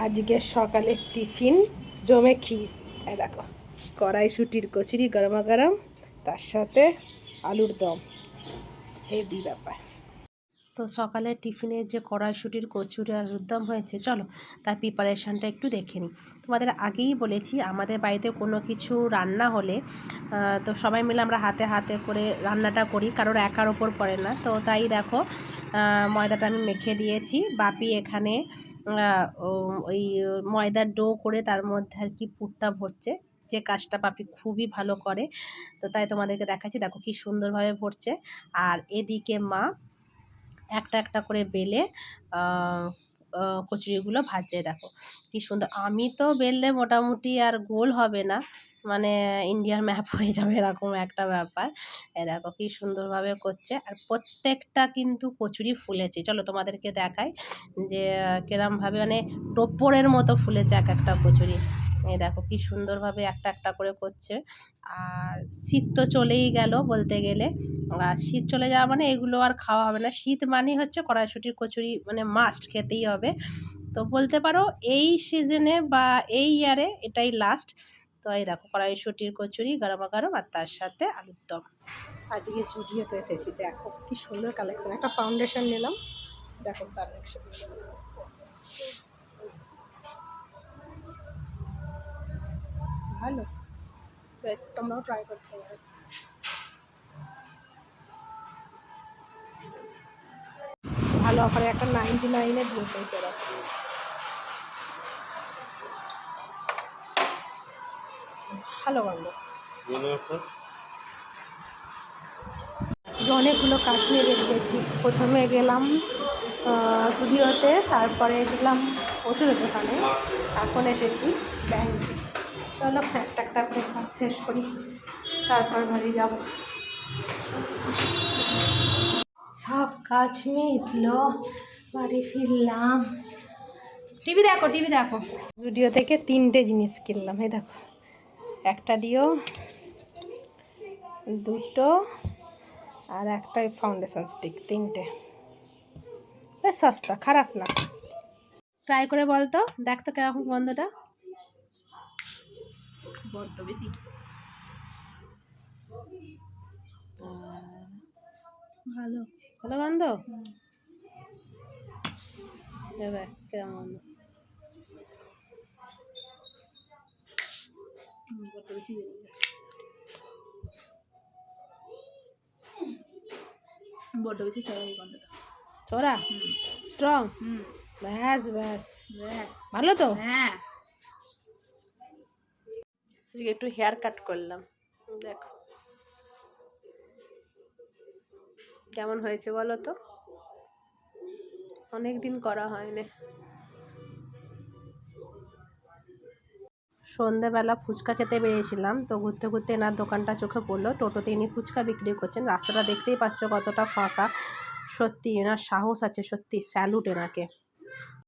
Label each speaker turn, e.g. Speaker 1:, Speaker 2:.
Speaker 1: আজকে সকালে টিফিন জমে ক্ষীর। এই দেখো কড়াইশুটির কচুরি গরমা গরম, তার সাথে আলুর দম, হেভি ব্যাপার। তো সকালে টিফিনের যে কড়াইশুটির কচুরি আর আলুর দম হয়েছে, চলো তার প্রিপারেশানটা একটু দেখে নিই। তোমাদের আগেই বলেছি আমাদের বাড়িতে কোনো কিছু রান্না হলে তো সবাই মিলে আমরা হাতে হাতে করে রান্নাটা করি, কারোর একার ওপর পড়ে না। তো তাই দেখো ময়দাটা আমি মেখে দিয়েছি। বাপি এখানে ওই ময়দার ডো করে তার মধ্যে আর কি পুরটা ভরছে, যে কাজটা বাপি খুবই ভালো করে। তো তাই তোমাদেরকে দেখাচ্ছি, দেখো কি সুন্দরভাবে ভরছে। আর এদিকে মা একটা একটা করে বেলে কচুরিগুলো ভাজছে। দেখো কি সুন্দর। আমি তো বেললে মোটামুটি আর গোল হবে না, মানে ইন্ডিয়ার ম্যাপ হয়ে যাবে এরকম একটা ব্যাপার। দেখো কি সুন্দরভাবে করছে, আর প্রত্যেকটা কিন্তু কচুরি ফুলেছে। চলো তোমাদেরকে দেখাই যে কিরমভাবে, মানে টোপরের মতো ফুলেছে এক একটা কচুরি। এই দেখো কি সুন্দরভাবে একটা একটা করে করছে। আর শীত তো চলেই গেল বলতে গেলে, আর শীত চলে যাওয়া মানে এগুলো আর খাওয়া হবে না। শীত মানেই হচ্ছে কড়াইশুঁটির কচুরি, মানে মাস্ট খেতেই হবে। তো বলতে পারো এই সিজনে বা এই ইয়ারে এটাই লাস্ট। তো এই দেখো কড়াইশুঁটির কচুরি গরমা গরম, আর তার সাথে আলুর দম। আজকে জুডিওতে এসেছি, দেখো কি সুন্দর কালেকশন। একটা ফাউন্ডেশন নিলাম, দেখো কালেকশন ভালো, বেশ তোমরাও ট্রাই করতে পারো। ভালো অফারে একটা 99-এ দিয়ে পেয়েছে ওরা। ভালো গন্ধ। আজকে অনেকগুলো কাজ নিয়ে বেরিয়েছি। প্রথমে গেলাম স্টুডিওতে, তারপরে গেলাম ওষুধের দোকানে, এখন এসেছি ব্যাংকে। চলো একটা একটা করে কাজ শেষ করি, তারপর বাড়ি যাব। সব কাজ মিটলো, বাড়ি ফিরলাম। টিভি দেখো, টিভি দেখো। স্টুডিও থেকে 3টে জিনিস কিনলাম। এই দেখো, একটা ডিও, দুটো, আর একটা ফাউন্ডেশন স্টিক, 3টে। বেশ সস্তা, খারাপ না। ট্রাই করে বল তো, দেখ তো কেরকম গন্ধটা। বড্ড বেশি ভালো, ভালো গন্ধ। এবার কেমন গন্ধ? বড্ড বেশি বেরিয়ে গেছে, বড্ড বেশি চড়া এই গন্ধটা। চড়া, স্ট্রং। ব্যাস ব্যাস ব্যাস, ভালো তো। হ্যাঁ, একটু হেয়ার কাট করলাম, দেখো কেমন হয়েছে বলো তো। অনেক দিন করা হয়নি। সন্ধ্যাবেলা ফুচকা খেতে বেরিয়েছিলাম, তো ঘুরতে ঘুরতে এনার দোকানটা চোখে পড়লো। টোটোতে ইনি ফুচকা বিক্রি করছেন, রাস্তাটা দেখতেই পাচ্ছ কতটা ফাঁকা। সত্যি এনার সাহস আছে, সত্যি স্যালুট এনাকে।